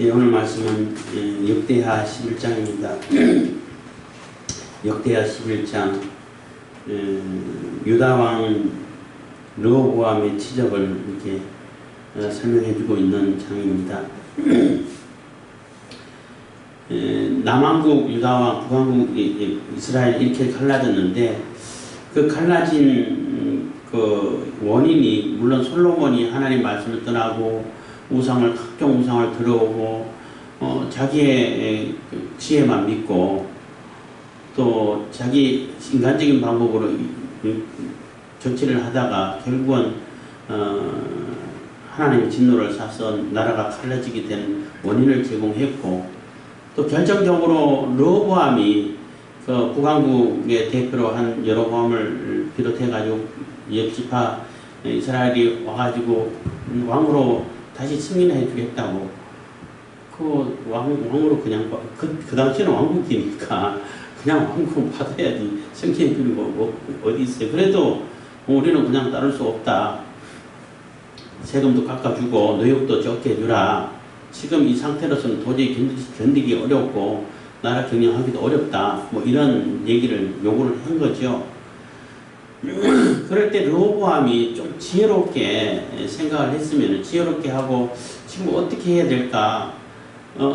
예, 오늘 말씀은 역대하 11장입니다. 역대하 11장 유다왕 르호보암의 치적을 이렇게 설명해주고 있는 장입니다. 남왕국 유다왕, 북왕국 이스라엘 이렇게 갈라졌는데 그 갈라진 그 원인이 물론 솔로몬이 하나님 말씀을 떠나고 각종 우상을 들어오고 자기의 지혜만 믿고 또 자기 인간적인 방법으로 정치를 하다가 결국은 하나님의 진노를 사서 나라가 갈라지게 된 원인을 제공했고, 또 결정적으로 르호보암이 그 북왕국의 대표로 한 여로보암을 비롯해가지고 옆지파 이스라엘이 와가지고 왕으로 다시 승인해 주겠다고 그 왕으로 그냥 그 당시에는 왕국이니까 그냥 왕국 받아야지 승인해 주는 거 뭐 어디 있어요. 그래도 우리는 그냥 따를 수 없다. 세금도 깎아주고 노역도 적게 해주라. 지금 이 상태로서는 도저히 견디기 어렵고 나라 경영하기도 어렵다. 뭐 이런 얘기를 요구를 한 거죠. 그럴 때 르호보암이 좀 지혜롭게 생각을 했으면 지혜롭게 하고 지금 어떻게 해야 될까?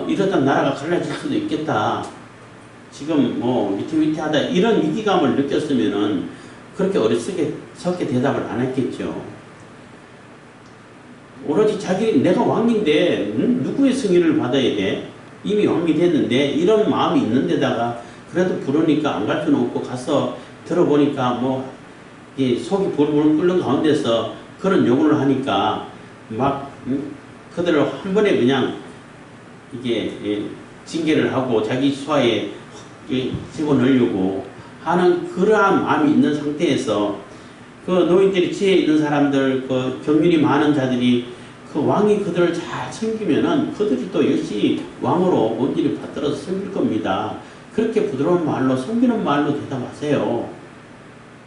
이러다 나라가 갈라질 수도 있겠다. 지금 뭐 위태위태하다 이런 위기감을 느꼈으면은 그렇게 어리석게 대답을 안 했겠죠. 오로지 내가 왕인데 누구의 승인을 받아야 돼? 이미 왕이 됐는데 이런 마음이 있는데다가 그래도 부르니까 안 갈 수는 없고 가서 들어보니까 뭐 속이 불불 끓는 가운데서 그런 요구를 하니까 막 그들을 한 번에 그냥 이게 징계를 하고 자기 수하에 집어넣으려고 하는 그러한 마음이 있는 상태에서 그 노인들이 지혜 있는 사람들, 그 경륜이 많은 자들이 그 왕이 그들을 잘 섬기면은 그들이 또 역시 왕으로 온전히 받들어서 섬길 겁니다. 그렇게 부드러운 말로 섬기는 말로 대답하세요.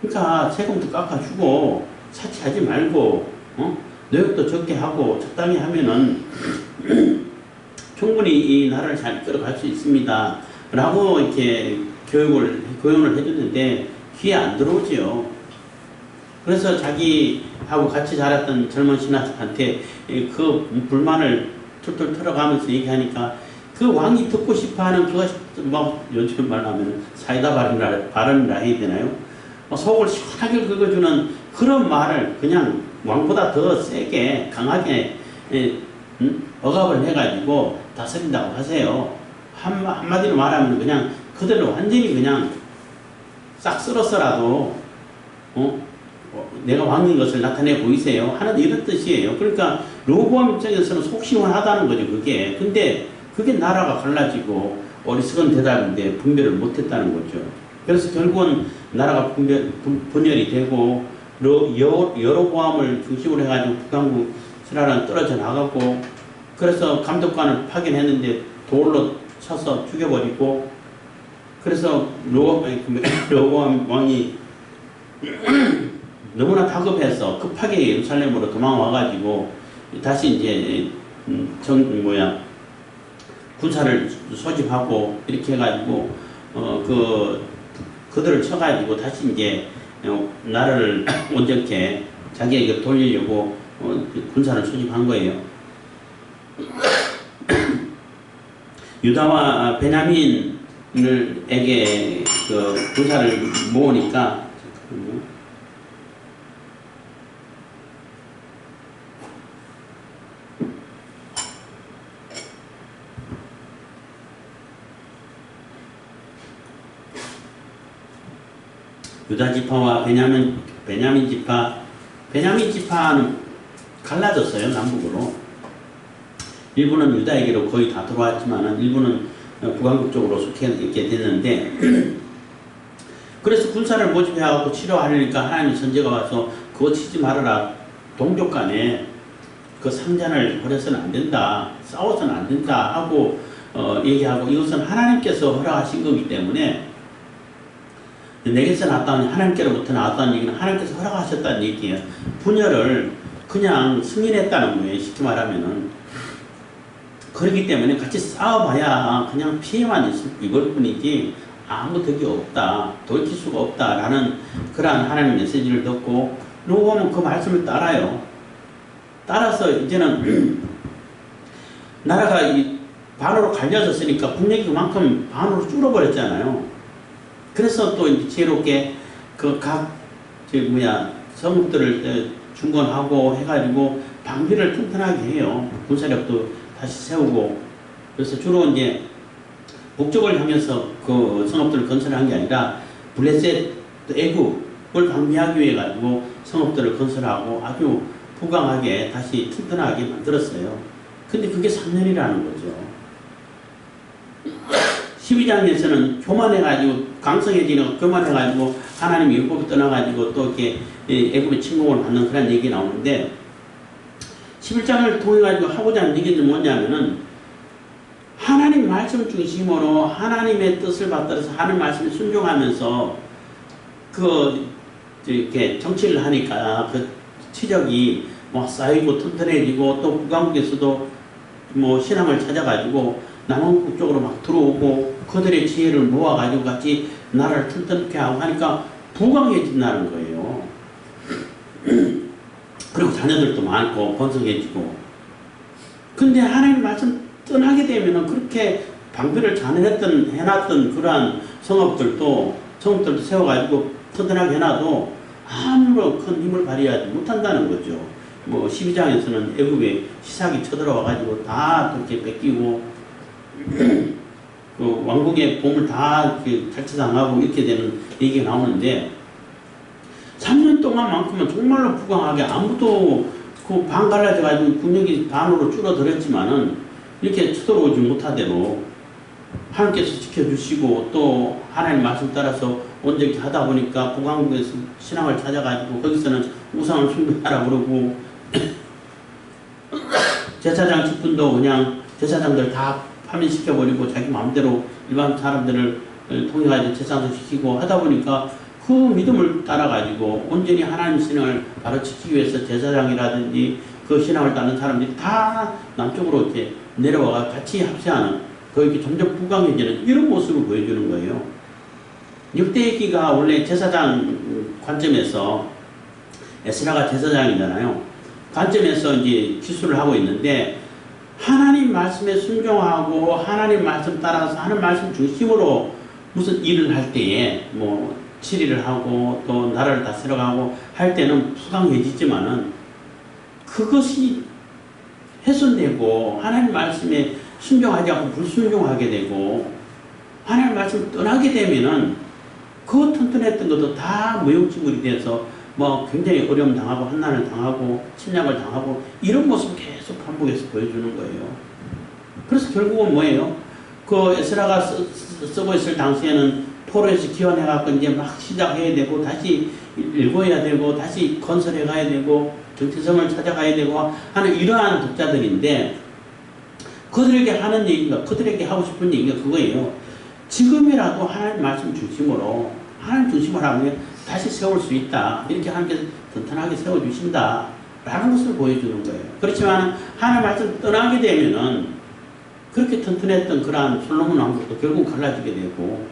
그러니까 세금도 깎아주고 사치하지 말고 노역도 적게 하고 적당히 하면은 충분히 이 나라를 잘 끌어갈 수 있습니다. 라고 이렇게 교훈을 해줬는데 귀에 안 들어오지요. 그래서 자기하고 같이 자랐던 젊은 신하한테 그 불만을 툴툴 털어가면서 얘기하니까 그 왕이 듣고 싶어하는 그것이 막 요즘 말로 하면 사이다 발언이라 해야 되나요? 속을 시원하게 긁어주는 그런 말을 그냥 왕보다 더 세게 강하게 억압을 해가지고 다스린다고 하세요. 한마디로 말하면 그냥 그들을 완전히 그냥 싹 쓸어서라도 내가 왕인 것을 나타내 보이세요 하는 이런 뜻이에요. 그러니까 르호보암 입장에서는 속 시원하다는 거죠. 그게. 근데 그게 나라가 갈라지고 어리석은 대답인데 분별을 못했다는 거죠. 그래서 결국은 나라가 분열이 되고 여로보암을 중심으로 해가지고 북왕국 이스라엘은 떨어져 나가고, 그래서 감독관을 파견했는데 돌로 쳐서 죽여버리고, 그래서 르호보암 왕이 너무나 다급해서 급하게 예루살렘으로 도망와가지고 다시 이제 군사를 소집하고 이렇게 해가지고 그들을 쳐가지고 다시 이제 나라를 온전케 자기에게 돌리려고 군사를 소집한 거예요. 유다와 베냐민에게 그 군사를 모으니까 유다 지파와 베냐민 지파는 갈라졌어요. 남북으로. 일부는 유다에게로 거의 다 들어왔지만 일부는 북왕국 쪽으로 속해 있게 됐는데 그래서 군사를 모집해갖고 치료하려니까 하나님의 선지자가 와서 그거 치지 말아라. 동족 간에 그 상잔을 벌여서는 안 된다. 싸워서는 안 된다 하고 얘기하고, 이것은 하나님께서 허락하신 거기 때문에 내게서 나왔다는, 하나님께로부터 나왔다는 얘기는 하나님께서 허락하셨다는 얘기예요. 분열을 그냥 승인했다는 거예요. 쉽게 말하면은. 그렇기 때문에 같이 싸워봐야 그냥 피해만 입을 뿐이지 아무 덕이 없다, 돌이킬 수가 없다라는 그러한 하나님의 메시지를 듣고 누구보면 그 말씀을 따라요. 따라서 이제는 나라가 이 반으로 갈려졌으니까 국력이 그만큼 반으로 줄어버렸잖아요. 그래서 또 이제 지혜롭게 그 각 성읍들을 중건하고 해가지고 방비를 튼튼하게 해요. 군사력도 다시 세우고. 그래서 주로 이제 북쪽을 향해서 그 성읍들을 건설한 게 아니라 블레셋, 애굽을 방비하기 위해 가지고 성읍들을 건설하고 아주 부강하게 다시 튼튼하게 만들었어요. 근데 그게 3년이라는 거죠. 12장에서는 교만해가지고 강성해지는 교만해가지고 하나님이 율법을 떠나가지고 또 이렇게 애굽의 침공을 받는 그런 얘기 나오는데 11장을 통해가지고 하고자 하는 얘기는 뭐냐면은 하나님 말씀 중심으로 하나님의 뜻을 받들어서 하나님 말씀에 순종하면서 이렇게 정치를 하니까 그 치적이 쌓이고 튼튼해지고 또 북왕국에서도 신앙을 찾아가지고 남왕국 쪽으로 막 들어오고 그들의 지혜를 모아가지고 같이 나라를 튼튼하게 하고 하니까 부강해진다는 거예요. 그리고 자녀들도 많고 번성해지고. 근데 하나님 말씀 떠나게 되면은 그렇게 방비를 해놨던 그러한 성읍들도 세워가지고 튼튼하게 해놔도 아무런 큰 힘을 발휘하지 못한다는 거죠. 12장에서는 애굽에 시삭이 쳐들어와가지고 다 이렇게 뺏기고 그 왕국의 보물 다 탈취당하고 이렇게 되는 얘기가 나오는데 3년 동안만큼은 정말로 부강하게 아무도 그 반 갈라져가지고 국력이 반으로 줄어들었지만은 이렇게 쳐들어오지 못하대로 하나님께서 지켜주시고 또 하나님 말씀 따라서 온전히 하다 보니까 북왕국에서 신앙을 찾아가지고 거기서는 우상을 숭배하라 그러고 제사장 직분도 그냥 제사장들 다 파면시켜버리고 자기 마음대로 일반 사람들을 통해가지고 제사장 시키고 하다 보니까 그 믿음을 따라가지고 온전히 하나님 신앙을 바로 지키기 위해서 제사장이라든지 그 신앙을 따르는 사람들이 다 남쪽으로 이렇게 내려와가 같이 합세하는 이렇게 점점 부강해지는 이런 모습을 보여주는 거예요. 6대기가 원래 제사장 관점에서 에스라가 제사장이잖아요. 관점에서 이제 기술을 하고 있는데 하나님 말씀에 순종하고 하나님 말씀 따라서 하나님 말씀 중심으로 무슨 일을 할 때에 치리를 하고 또 나라를 다스려가고 할 때는 부강해지지만은 그것이 훼손되고 하나님 말씀에 순종하지 않고 불순종하게 되고 하나님 말씀을 떠나게 되면은 그 튼튼했던 것도 다 무용지물이 돼서 굉장히 어려움 당하고 환난을 당하고 침략을 당하고 이런 모습을 계속 반복해서 보여주는 거예요. 그래서 결국은 뭐예요? 그 에스라가 쓰고 있을 당시에는 포로에서 기원해갖고 이제 막 시작해야 되고 다시 읽어야 되고 다시 건설해 가야 되고 정체성을 찾아가야 되고 하는 이러한 독자들인데 그들에게 하는 얘기가 그들에게 하고 싶은 얘기가 그거예요. 지금이라도 하나님 말씀 중심으로 하나님 중심으로 하면 다시 세울 수 있다. 이렇게 하나님께서 튼튼하게 세워주신다. 라는 것을 보여주는 거예요. 그렇지만 하나님 말씀 떠나게 되면은 그렇게 튼튼했던 그러한 솔로몬 왕국도 결국 갈라지게 되고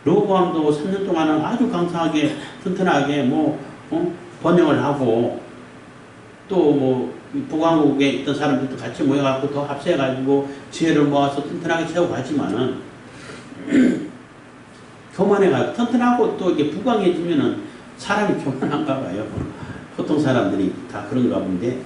르호보암도 3년 동안은 아주 강성하게 튼튼하게 번영을 하고 또 북왕국에 있던 사람들도 같이 모여갖고 더 합세해가지고 지혜를 모아서 튼튼하게 세워가지만은 교만해가지고 튼튼하고 또 이게 부강해지면은 사람이 교만한가 봐요. 보통 사람들이 다 그런가 본데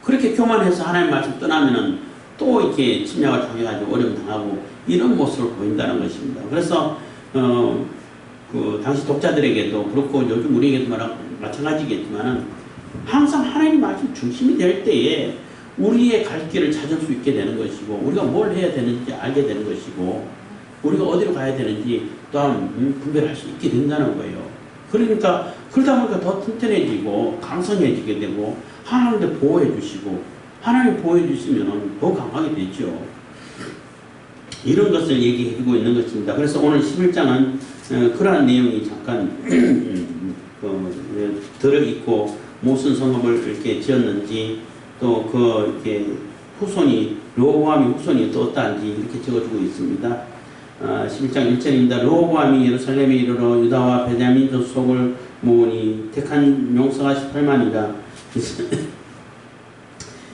그렇게 교만해서 하나님 말씀 떠나면은 또 이렇게 침략을 당해가지고 어려움 당하고 이런 모습을 보인다는 것입니다. 그래서 그 당시 독자들에게도 그렇고 요즘 우리에게도 마찬가지겠지만은 항상 하나님 말씀 중심이 될 때에 우리의 갈 길을 찾을 수 있게 되는 것이고 우리가 뭘 해야 되는지 알게 되는 것이고 우리가 어디로 가야 되는지 또한 분별할 수 있게 된다는 거예요. 그러니까 그러다 보니까 더 튼튼해지고 강성해지게 되고 하나님도 보호해 주시고 하나님 보호해 주시면 더 강하게 되죠. 이런 것을 얘기해주고 있는 것입니다. 그래서 오늘 11장은 그러한 내용이 잠깐 들어있고 무슨 성읍을 이렇게 지었는지, 또 그 이렇게 후손이, 르호보암의 후손이 또 어떠한지 이렇게 적어주고 있습니다. 11장 1절입니다. 르호보암이 예루살렘에 이르러 유다와 베냐민 족속을 모으니 택한 용사가 18만이라.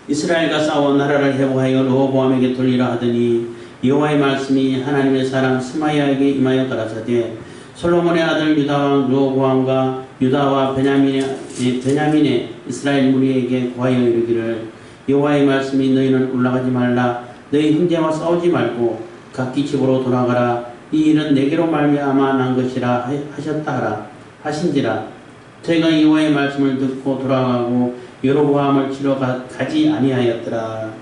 이스라엘과 싸워 나라를 회복하여 르호보암에게 돌리라 하더니 여호와의 말씀이 하나님의 사람 스마야에게 임하여 가라사대 솔로몬의 아들 유다왕 르호보암과 유다와 베냐민의 이스라엘 무리에게 고하여 이르기를 여호와의 말씀이 너희는 올라가지 말라. 너희 형제와 싸우지 말고 각기 집으로 돌아가라. 이 일은 내게로 말미암아 난 것이라 하셨다 하라. 하신지라. 저희가 여호와의 말씀을 듣고 돌아가고 여로보암을 치러 가지 아니하였더라.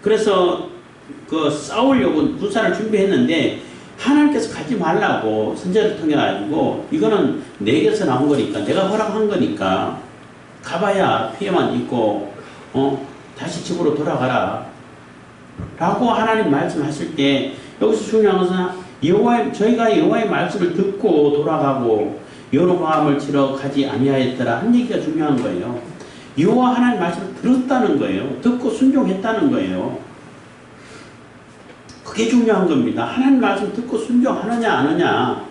그래서 그 싸우려고 군사를 준비했는데 하나님께서 가지 말라고 선제를 통해 가지고 이거는 내게서 나온 거니까 내가 허락한 거니까 가봐야 피해만 있고 다시 집으로 돌아가라 라고 하나님 말씀하실 때 여기서 중요한 것은 저희가 여호와의 말씀을 듣고 돌아가고 여로보암을 치러 가지 아니하였더라 한 얘기가 중요한 거예요. 여호와 하나님 말씀을 들었다는 거예요. 듣고 순종했다는 거예요. 그게 중요한 겁니다. 하나님 말씀 듣고 순종하느냐 안 하느냐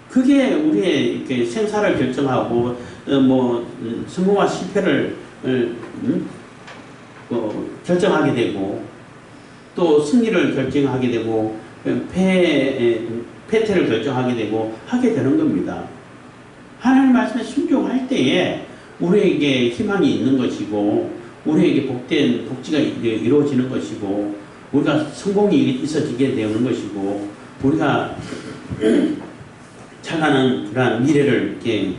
그게 우리의 이렇게 생사를 결정하고 성공과 실패를 결정하게 되고 또 승리를 결정하게 되고 패퇴를 결정하게 되고 하게 되는 겁니다. 하나님 말씀에 순종할 때에 우리에게 희망이 있는 것이고 우리에게 복된 복지가 이루어지는 것이고 우리가 성공이 있어지게 되는 것이고 우리가 찬란한 그러한 미래를 이렇게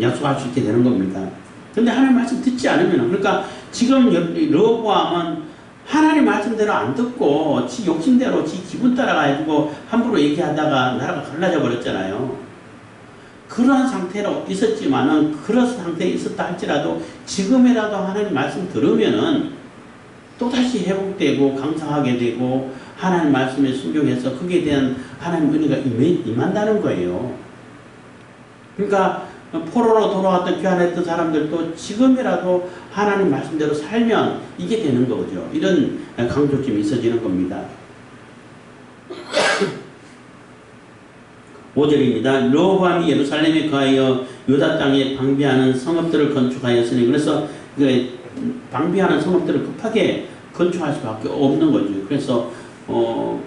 약속할 수 있게 되는 겁니다. 근데 하나님 말씀 듣지 않으면 그러니까 지금 르호보암은 하나님 말씀대로 안 듣고 지 욕심대로 지 기분 따라가지고 함부로 얘기하다가 나라가 갈라져 버렸잖아요. 그러한 상태로 있었지만은 그런 상태에 있었다 할지라도 지금이라도 하나님 말씀 들으면은 또다시 회복되고 강성하게 되고 하나님 말씀에 순종해서 거기에 대한 하나님 은혜가 임한다는 거예요. 그러니까 포로로 돌아왔던 귀환했던 사람들도 지금이라도 하나님 말씀대로 살면 이게 되는 거죠. 이런 강조점이 있어지는 겁니다. 5절입니다. 르호보암이 예루살렘에 거하여 유다 땅에 방비하는 성읍들을 건축하였으니 그래서 방비하는 성읍들을 급하게 건축할 수밖에 없는 거죠. 그래서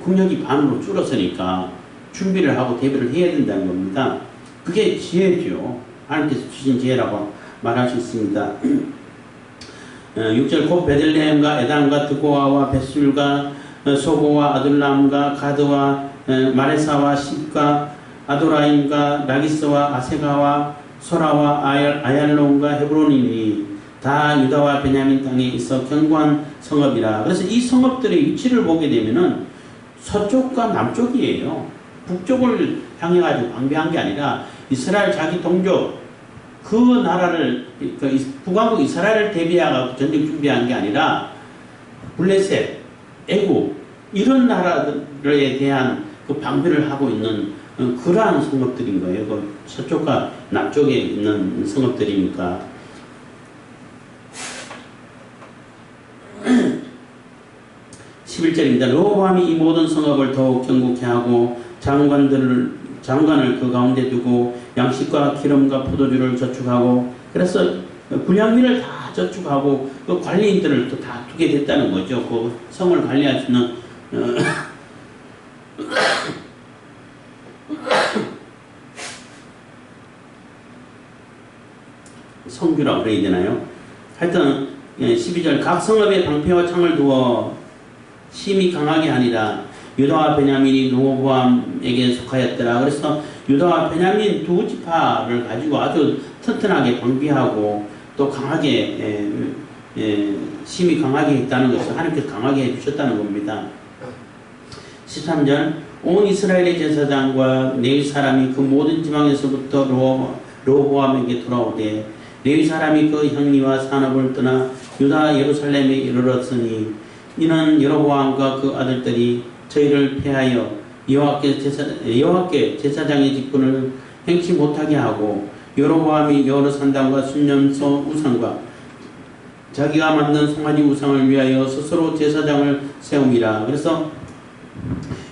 국력이 반으로 줄었으니까 준비를 하고 대비를 해야 된다는 겁니다. 그게 지혜죠. 하나님께서 주신 지혜라고 말할 수 있습니다. 6절 곧 베들레헴과 에담과 드고아와 벳술과 소고와 아둘람과 가드와 마레사와 십과 아도라임과 라기스와 아세가와 소라와 아얄론과 헤브론이니 다 유다와 베냐민 땅에 있어 견고한 성읍이라. 그래서 이 성읍들의 위치를 보게 되면은 서쪽과 남쪽이에요. 북쪽을 향해 가지고 방비한 게 아니라 이스라엘 자기 동족 그 나라를 북왕국 이스라엘을 대비하고 전쟁 준비한 게 아니라 블레셋, 애굽 이런 나라들에 대한 그 방비를 하고 있는 그러한 성읍들인 거예요. 그 서쪽과 남쪽에 있는 성읍들이니까. 11절입니다. 르호보암이 이 모든 성읍을 더욱 견고케 하고 장관을 그 가운데 두고 양식과 기름과 포도주를 저축하고 그래서 불량민을 다 저축하고 그 관리인들을 또 다 두게 됐다는 거죠. 그 성을 관리할 수 있는 성규라고 그래야 되나요? 하여튼 12절 각 성읍에 방패와 창을 두어 심히 강하게 하니라. 유다와 베냐민이 르호보암에게 속하였더라. 그래서 유다와 베냐민 두 지파를 가지고 아주 튼튼하게 방비하고 또 강하게 심히 강하게 했다는 것을 하나님께서 강하게 해주셨다는 겁니다. 13절 온 이스라엘의 제사장과 레위 사람이 그 모든 지방에서부터 르호보암에게 돌아오되 레위 사람이 그 형리와 산업을 떠나 유다 예루살렘에 이르렀으니 이는 여로보암과 그 아들들이 저희를 패하여 여호와께 제사장의 직분을 행치 못하게 하고 여로보암이 여러 산당과 순념소 우상과 자기가 만든 송아지 우상을 위하여 스스로 제사장을 세움이라. 그래서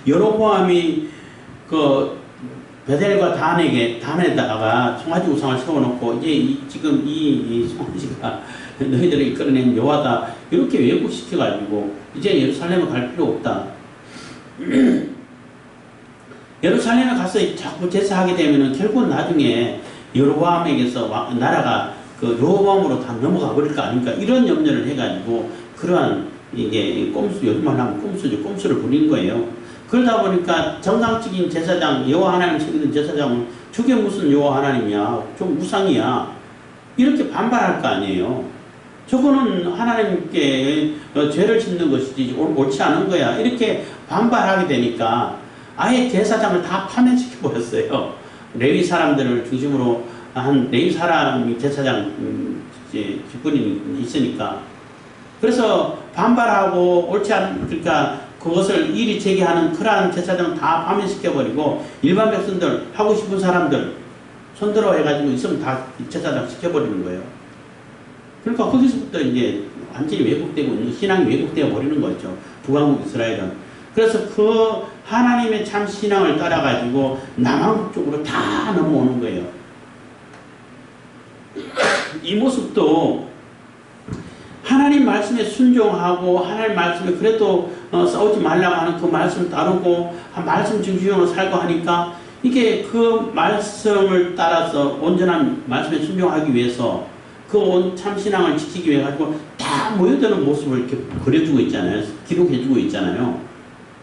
여로보암이 그 베델과 단에다가 송아지 우상을 세워놓고 이제 지금 이 송아지가 너희들을 이끌어낸 여호와다 이렇게 왜곡시켜가지고 이제 예루살렘에 갈 필요 없다. 예루살렘에 가서 자꾸 제사하게 되면은 결국 나중에 여로보암에게서 나라가 그 로보암으로 다 넘어가 버릴 거 아닙니까? 이런 염려를 해가지고 그러한 이게 꼼수, 요즘만 하면 꼼수죠. 꼼수를 부린 거예요. 그러다 보니까 정상적인 제사장, 여호와 하나님 챙기는 제사장은 저게 무슨 여호와 하나님이야? 좀 우상이야. 이렇게 반발할 거 아니에요. 저거는 하나님께 죄를 짓는 것이지 옳지 않은 거야. 이렇게 반발하게 되니까 아예 제사장을 다 파면시켜 버렸어요. 레위 사람들을 중심으로 한 레위 사람이 제사장 직분이 있으니까. 그래서 반발하고 옳지 않은, 그러니까 그것을 일이 제기하는 그러한 제사장 다 파면시켜버리고 일반 백성들 하고 싶은 사람들 손들어 해가지고 있으면 다 제사장 시켜버리는 거예요. 그러니까 거기서부터 이제 완전히 왜곡되고 신앙이 왜곡되어 버리는 거죠. 북왕국 이스라엘은. 그래서 그 하나님의 참 신앙을 따라가지고 남한국 쪽으로 다 넘어오는 거예요. 이 모습도 하나님 말씀에 순종하고 하나님 말씀에 그래도 싸우지 말라고 하는 그 말씀 따르고 말씀 중심으로 살고 하니까 이게 그 말씀을 따라서 온전한 말씀에 순종하기 위해서 그 참신앙을 지키기 위해 가지고 다 모여드는 모습을 이렇게 그려주고 있잖아요. 기록해주고 있잖아요.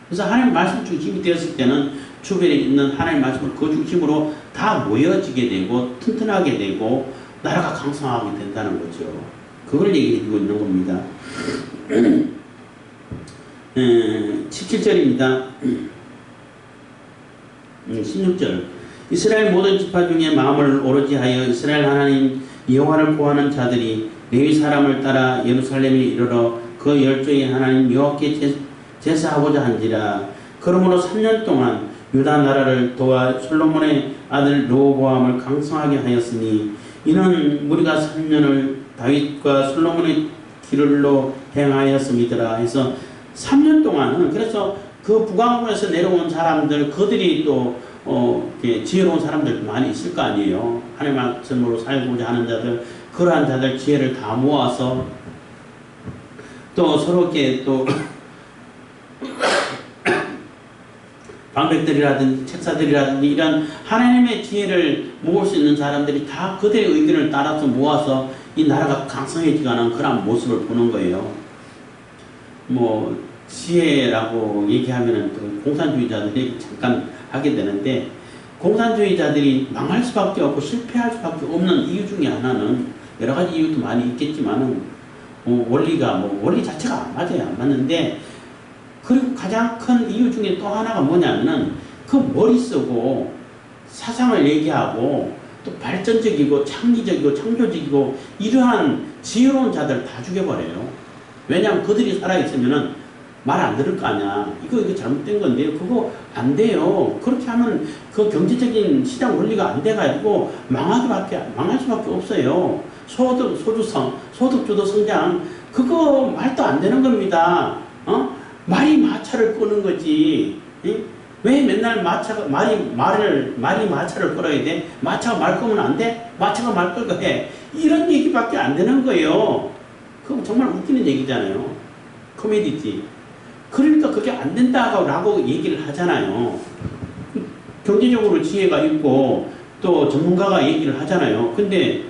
그래서 하나님 말씀 중심이 되었을 때는 주변에 있는 하나님 말씀을 그 중심으로 다 모여지게 되고 튼튼하게 되고 나라가 강성하게 된다는 거죠. 그걸 얘기해주고 있는 겁니다. 17절입니다. 16절 이스라엘 모든 지파 중에 마음을 오로지 하여 이스라엘 하나님 여호와를 구하는 자들이 레위 사람을 따라 예루살렘에 이르러 그 열조의 하나님 여호와께 제사하고자 한지라. 그러므로 3년 동안 유다 나라를 도와 솔로몬의 아들 르호보암을 강성하게 하였으니 이는 무리가 3년을 다윗과 솔로몬의 길로 행하였음이더라. 해서 3년 동안은 그래서 그 북왕국에서 내려온 사람들 그들이 또 지혜로운 사람들 많이 있을 거 아니에요. 하나님 말씀으로 살고자 하는 자들 그러한 자들 지혜를 다 모아서 또 서로께 또 방백들이라든지 책사들이라든지 이런 하나님의 지혜를 모을 수 있는 사람들이 다 그들의 의견을 따라서 모아서 이 나라가 강성해지가는 그런 모습을 보는 거예요. 뭐 지혜라고 얘기하면은 또 공산주의자들이 잠깐 하게 되는데 공산주의자들이 망할 수밖에 없고 실패할 수밖에 없는 이유 중에 하나는 여러 가지 이유도 많이 있겠지만은 원리가 원리 자체가 안 맞아요. 안 맞는데 그리고 가장 큰 이유 중에 또 하나가 뭐냐면은 그 머리 쓰고 사상을 얘기하고 또 발전적이고 창의적이고 창조적이고 이러한 지혜로운 자들 다 죽여버려요. 왜냐하면 그들이 살아있으면은 말 안 들을 거 아니야. 이거 잘못된 건데요. 그거 안 돼요. 그렇게 하면 그 경제적인 시장 원리가 안 돼가지고 망할 수밖에 없어요. 소득주도 성장 그거 말도 안 되는 겁니다. 말이 마차를 끄는 거지. 왜 맨날 말이 마차를 끌어야 돼? 마차가 말 끄면 안 돼? 마차가 말 끌고 해. 이런 얘기밖에 안 되는 거예요. 그거 정말 웃기는 얘기잖아요. 코미디지. 그러니까 그게 안 된다고 얘기를 하잖아요. 경제적으로 지혜가 있고 또 전문가가 얘기를 하잖아요. 근데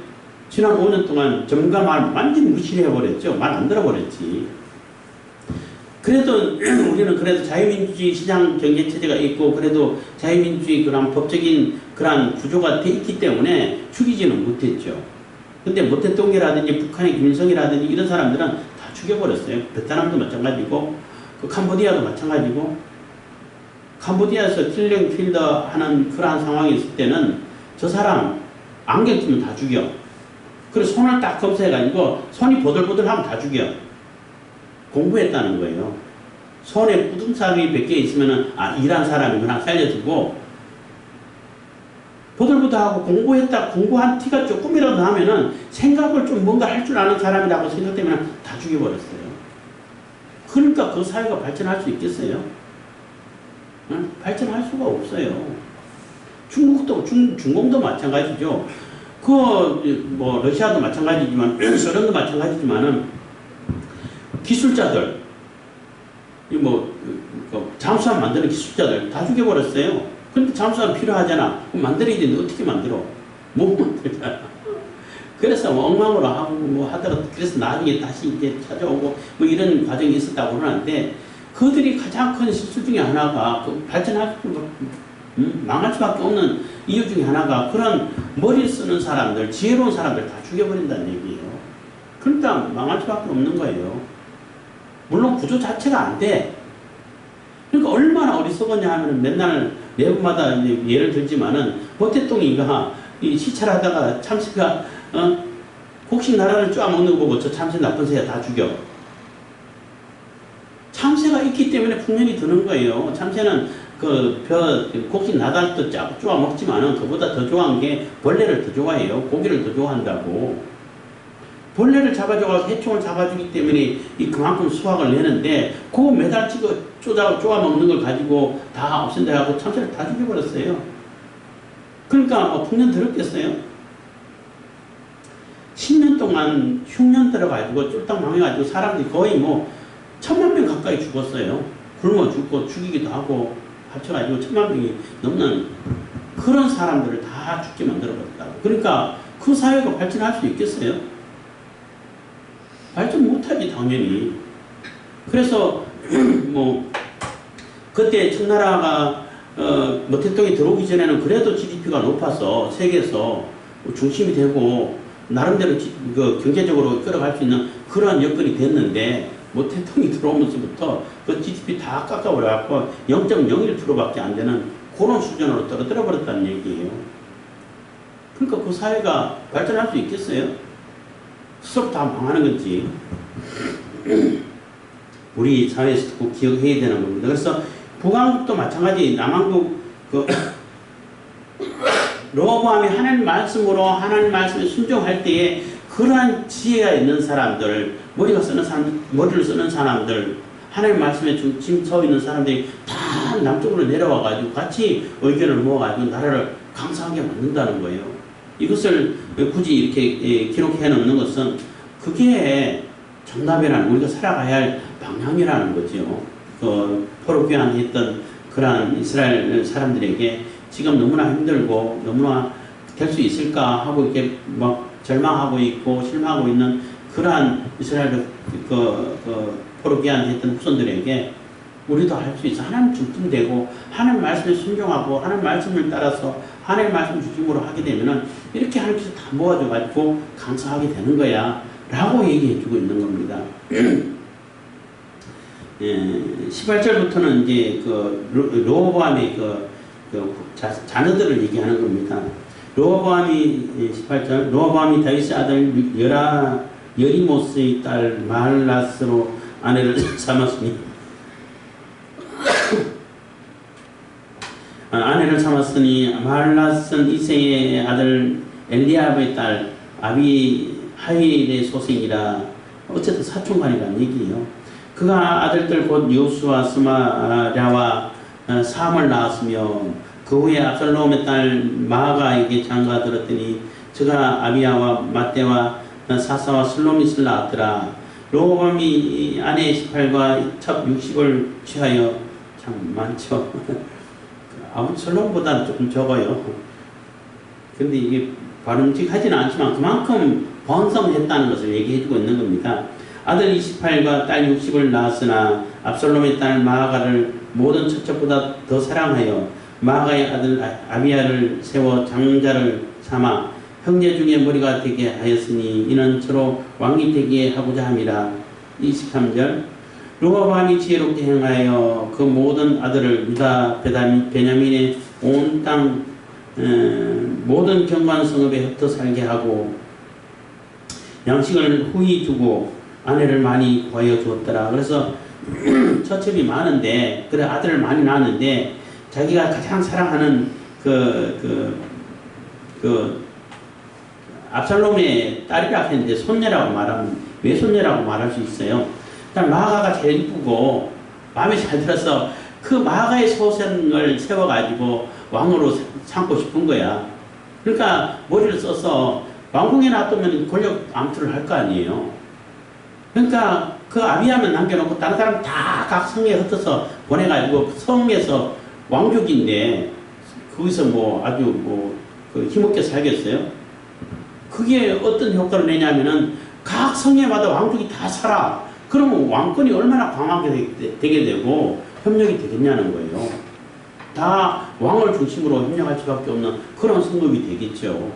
지난 5년 동안 전문가 말 완전히 무시를 해버렸죠. 말 안 들어버렸지. 그래도 우리는 그래도 자유민주주의 시장 경제 체제가 있고 그래도 자유민주주의 그런 법적인 그런 구조가 돼 있기 때문에 죽이지는 못했죠. 근데 모태동이라든지 북한의 김일성이라든지 이런 사람들은 다 죽여버렸어요. 베트남도 마찬가지고 그 캄보디아도 마찬가지고 캄보디아에서 킬링 필더 하는 그러한 상황이 있을 때는 저 사람 안경 끼면 다 죽여. 그래서 손을 딱 검사해가지고 손이 보들보들하면 다 죽여. 공부했다는 거예요. 손에 부등삽이 100개 있으면은, 아, 일한 사람이구나, 살려주고, 보들보들하고 공부한 티가 조금이라도 나면은 생각을 좀 뭔가 할 줄 아는 사람이라고 생각되면 다 죽여버렸어요. 그러니까 그 사회가 발전할 수 있겠어요? 응? 발전할 수가 없어요. 중국도, 중공도 마찬가지죠. 뭐, 러시아도 마찬가지지만, 소련도 마찬가지지만은, 기술자들, 잠수함 만드는 기술자들 다 죽여버렸어요. 근데 잠수함 필요하잖아. 그럼 만들어야 되는데 어떻게 만들어? 못 만들잖아. 그래서 뭐 엉망으로 하고 뭐 하다가 그래서 나중에 다시 이제 찾아오고 뭐 이런 과정이 있었다고 그러는데 그들이 가장 큰 실수 중에 하나가 발전할 망할 수밖에 없는 이유 중에 하나가 그런 머리 쓰는 사람들, 지혜로운 사람들 다 죽여버린다는 얘기예요. 그러니까 망할 수밖에 없는 거예요. 물론 구조 자체가 안 돼. 그러니까 얼마나 어리석었냐 하면 맨날 내부마다 예를 들지만은 모태똥이가 이 시찰하다가 참새가 곡식 나라를 쫙 먹는 거 보고 저 참새 나쁜 새야 다 죽여. 참새가 있기 때문에 풍년이 드는 거예요. 참새는 곡식 나달도 쫙 먹지만은 그보다 더 좋아하는 게 벌레를 더 좋아해요. 고기를 더 좋아한다고. 벌레를 잡아줘서 해충을 잡아주기 때문에 그만큼 수확을 내는데 그 매달 쪼아 먹는 걸 가지고 다 없앤다 하고 참새를 다 죽여버렸어요. 그러니까 뭐 풍년 들었겠어요? 10년 동안 흉년 들어가지고 쫄딱 망해가지고 사람들이 거의 뭐 1000만 명 가까이 죽었어요. 굶어 죽고 죽이기도 하고 합쳐가지고 1000만 명이 넘는 그런 사람들을 다 죽게 만들어버렸다고. 그러니까 그 사회가 발전할 수 있겠어요? 발전 못하지 당연히. 그래서 뭐 그때 청나라가 모태똥이 들어오기 전에는 그래도 GDP가 높아서 세계에서 중심이 되고 나름대로 경제적으로 끌어갈 수 있는 그러한 여건이 됐는데 모태똥이 들어오면서부터 그 GDP 다 깎아버려갖고 0.01%밖에 안 되는 그런 수준으로 떨어뜨려 버렸다는 얘기예요. 그러니까 그 사회가 발전할 수 있겠어요? 스스로 다 망하는 거지. 우리 사회에서 꼭 기억해야 되는 겁니다. 그래서 북왕국도 마찬가지. 남왕국 로보암이 하나님 말씀으로 하나님 말씀에 순종할 때에 그러한 지혜가 있는 사람들, 머리를 쓰는 사람들, 하나님 말씀에 중심 서 있는 사람들이 다 남쪽으로 내려와가지고 같이 의견을 모아가지고 나라를 강성하게 만든다는 거예요. 이것을 굳이 이렇게 기록해 놓는 것은 그게 정답이라는 우리가 살아가야 할 방향이라는 거죠. 포로귀환했던 그러한 이스라엘 사람들에게 지금 너무나 힘들고 너무나 될 수 있을까 하고 이렇게 막 절망하고 있고 실망하고 있는 그러한 이스라엘 포로귀환했던 후손들에게 우리도 할 수 있어. 하나님 중심되고 하나님 말씀에 순종하고 하나님 말씀을 따라서 하나님 말씀 중심으로 하게 되면은 이렇게 하나님께서 다 모아줘가지고 강성하게 되는 거야 라고 얘기해주고 있는 겁니다. 18절부터는 이제 로보암의 자녀들을 얘기하는 겁니다. 로보암이 18절 로보암이 다윗의 아들 여리모스의 딸 마할라스로 아내를 삼았으니 마할라스는 이새의 아들 엘리압의 딸 아비하일의 소생이라. 어쨌든 사촌간이라는 얘기예요. 그가 아들들 곧 요수와 스마랴와 삼을 낳았으며 그 후에 압살롬의 딸 마아가에게 장가 들었더니 저가 아비야와 맏대와 사사와 슬로밋을 낳았더라. 로보암이 아내 18과 첩 60을 취하여 참 많죠. 아버지 솔로몬보다는 조금 적어요. 근데 이게 바람직하지는 않지만 그만큼 번성했다는 것을 얘기해주고 있는 겁니다. 아들 28과 딸 60을 낳았으나 압살롬의 딸 마아가를 모든 첫째보다 더 사랑하여 마아가의 아들 아비야를 세워 장자를 삼아 형제 중에 머리가 되게 하였으니 이는 서로 왕이 되게 하고자 함이라. 23절 로보암이 지혜롭게 행하여 그 모든 아들을 유다 베냐민의 온 땅 모든 경관 성읍에 흩어 살게 하고 양식을 후히 주고 아내를 많이 구하여 주었더라. 그래서 처첩이 많은데, 그래, 아들을 많이 낳았는데, 자기가 가장 사랑하는 압살롬의 딸이라고 했는데, 손녀라고 말하면, 외손녀라고 말할 수 있어요. 일단 마아가가 제일 이쁘고, 마음에 잘 들어서, 그 마아가의 소생을 세워가지고 왕으로 삼고 싶은 거야. 그러니까 머리를 써서 왕궁에 놔두면 권력 암투를 할 거 아니에요. 그러니까 그 아비야만 남겨놓고 다른 사람 다 각 성에 흩어서 보내가지고 성에서 왕족인데 거기서 뭐 아주 그 힘없게 살겠어요? 그게 어떤 효과를 내냐면은 각 성에마다 왕족이 다 살아. 그러면 왕권이 얼마나 강하게 되게 되고 협력이 되겠냐는 거예요. 다 왕을 중심으로 협력할 수밖에 없는 그런 성급이 되겠죠.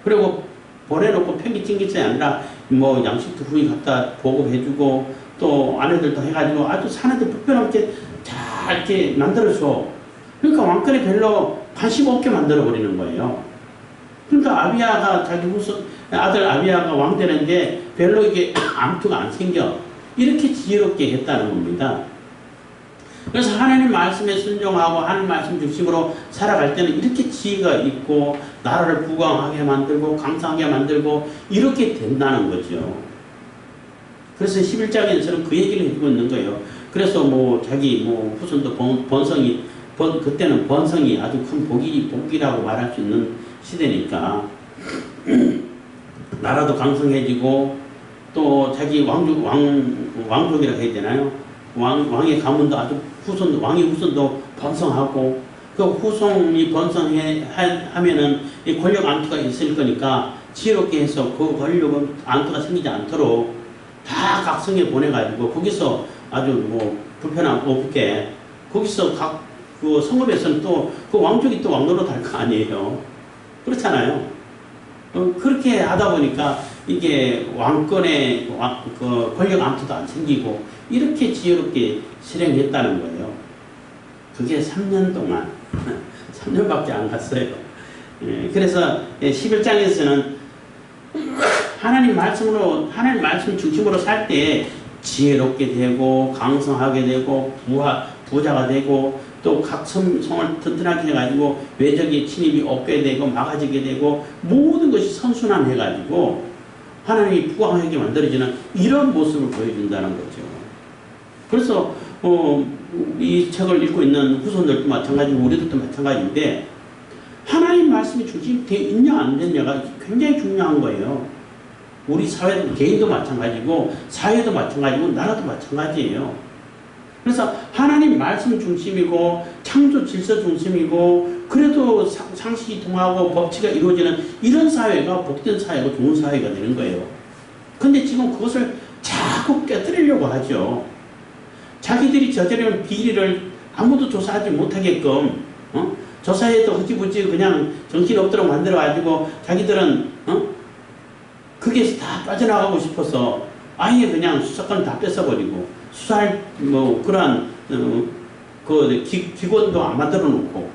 그리고 보내놓고 편기 찡기지 아니라 뭐 양식도 후이 갖다 보급해주고 또 아내들도 해가지고 아주 사내들 불편하게 잘 이렇게 만들어줘. 그러니까 왕권이 별로 관심 없게 만들어버리는 거예요. 그러니까 아비야가 자기 아들 아비야가 왕 되는데 별로 이게 암투가 안 생겨. 이렇게 지혜롭게 했다는 겁니다. 그래서 하나님 말씀에 순종하고 하나님 말씀 중심으로 살아갈 때는 이렇게 지혜가 있고 나라를 부강하게 만들고 강성하게 만들고 이렇게 된다는 거죠. 그래서 11장에서는 그 얘기를 해주고 있는 거예요. 그래서 뭐 자기 뭐 후손도 번성이 그때는 번성이 아주 큰 복이라고 말할 수 있는 시대니까 나라도 강성해지고 또 자기 왕족이라고 해야 되나요? 왕의 가문도 아주 왕의 후손도 번성하고 그 후손이 번성하면은 이 권력 암투가 있을 거니까 지혜롭게 해서 그 권력 암투가 생기지 않도록 다 각성에 보내가지고 거기서 아주 뭐 불편함 없게 거기서 각 그 성읍에서는 또 그 왕족이 또 왕노릇 할 거 아니에요. 그렇잖아요. 그렇게 하다 보니까 이게 왕권의 그 권력 암투도 안 생기고 이렇게 지혜롭게 실행했다는 거예요. 그게 3년 동안 3년밖에 안 갔어요. 그래서 11장에서는 하나님 말씀 중심으로 살 때 지혜롭게 되고 강성하게 되고 부자가 되고 또 각 성을 튼튼하게 해가지고 외적의 침입이 없게 되고 막아지게 되고 모든 것이 선순환해가지고 하나님이 부강하게 만들어지는 이런 모습을 보여준다는 거죠. 그래서 이 책을 읽고 있는 후손들도 마찬가지고 우리들도 마찬가지인데 하나님 말씀이 중심되어 있냐 안 됐냐가 굉장히 중요한 거예요. 우리 사회도 개인도 마찬가지고 사회도 마찬가지고 나라도 마찬가지예요. 그래서 하나님 말씀 중심이고 창조 질서 중심이고 그래도 상식이 통하고 법치가 이루어지는 이런 사회가 복된 사회고 좋은 사회가 되는 거예요. 근데 지금 그것을 자꾸 깨뜨리려고 하죠. 자기들이 저지른 비리를 아무도 조사하지 못하게끔 조사해도 흐지부지 그냥 정신없도록 만들어가지고 자기들은 거기에서 다 빠져나가고 싶어서 아예 그냥 수사권 다 뺏어버리고 수사할 뭐 그러한 기관도 안 만들어 놓고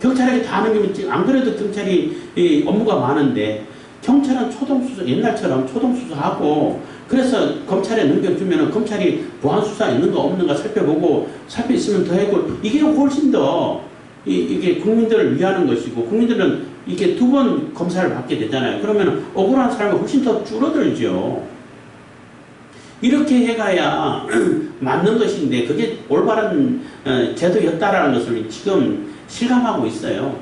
경찰에게 다 넘기면 안 그래도 경찰이 업무가 많은데 경찰은 초동수사 옛날처럼 초동수사하고 그래서 검찰에 넘겨주면 검찰이 보안수사 있는가 없는가 살펴보고 있으면 더 하고 이게 훨씬 더 이게 국민들을 위하는 것이고 국민들은 이게 2번 검사를 받게 되잖아요. 그러면 억울한 사람이 훨씬 더 줄어들죠. 이렇게 해가야 맞는 것인데 그게 올바른 제도였다라는 것을 지금 실감하고 있어요.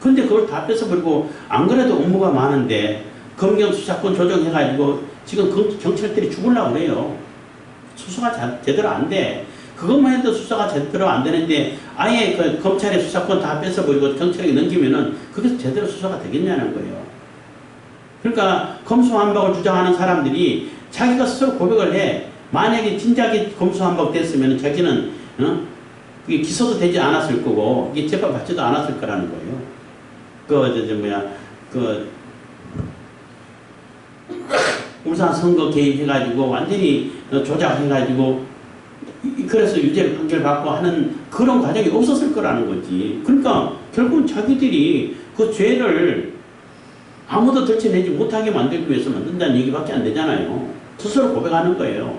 근데 그걸 다 뺏어버리고 안 그래도 업무가 많은데 검경 수사권 조정해가지고 지금 경찰들이 죽으려고 그래요. 수사가 제대로 안 돼. 그것만 해도 수사가 제대로 안 되는데 아예 그 검찰의 수사권 다 뺏어버리고 경찰에게 넘기면은 그게 제대로 수사가 되겠냐는 거예요. 그러니까 검수완박을 주장하는 사람들이 자기가 스스로 고백을 해. 만약에 진작에 검수완박 됐으면 자기는 그게 기소도 되지 않았을 거고 이게 재판 받지도 않았을 거라는 거예요. 울산 선거 개입해가지고 완전히 조작해가지고 그래서 유죄 판결 받고 하는 그런 과정이 없었을 거라는 거지. 그러니까 결국은 자기들이 그 죄를 아무도 들춰내지 못하게 만들기 위해서 만든다는 얘기밖에 안 되잖아요. 스스로 고백하는 거예요.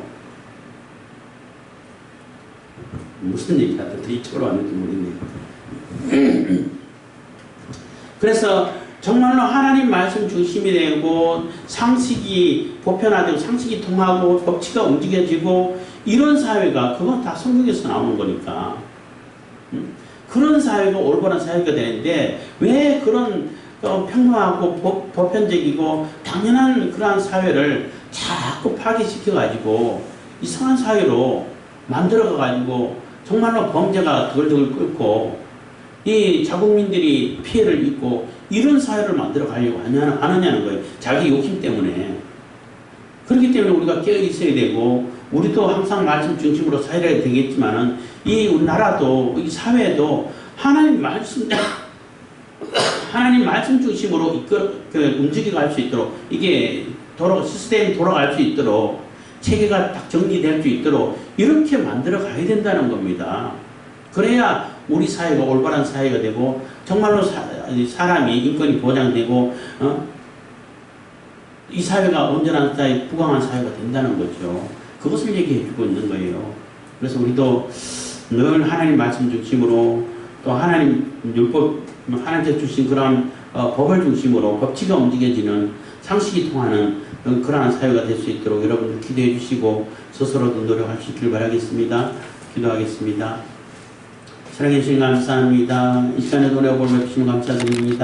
무슨 얘기가 또 이쪽으로 왔는지 모르겠네요. 그래서 정말로 하나님 말씀 중심이 되고 상식이 보편화되고 상식이 통하고 법치가 움직여지고 이런 사회가 그건 다 성경에서 나오는 거니까 그런 사회가 올바른 사회가 되는데 왜 그런 평등하고 보편적이고 당연한 그러한 사회를 자꾸 파괴시켜가지고 이상한 사회로 만들어가가지고 정말로 범죄가 드글드글 끓고 이 자국민들이 피해를 입고 이런 사회를 만들어 가려고 안 하느냐는 거예요. 자기 욕심 때문에. 그렇기 때문에 우리가 깨어 있어야 되고 우리도 항상 말씀 중심으로 살아야 되겠지만은 이 우리나라도 이 사회도 하나님 말씀 하나님 말씀 중심으로 움직여 갈 수 있도록 이게 시스템이 돌아갈 수 있도록 체계가 딱 정리될 수 있도록 이렇게 만들어 가야 된다는 겁니다. 그래야 우리 사회가 올바른 사회가 되고 정말로 사람이 인권이 보장되고 이 사회가 온전한 사회, 부강한 사회가 된다는 거죠. 그것을 얘기해 주고 있는 거예요. 그래서 우리도 늘 하나님 말씀 중심으로 또 하나님 율법, 하나님께서 주신 그런 법을 중심으로 법치가 움직여지는 상식이 통하는 그러한 사회가 될 수 있도록 여러분들 기도해 주시고 스스로도 노력할 수 있길 바라겠습니다. 기도하겠습니다. 사랑해 주신 감사합니다. 이 시간에 노래 볼배 주시면 감사드립니다.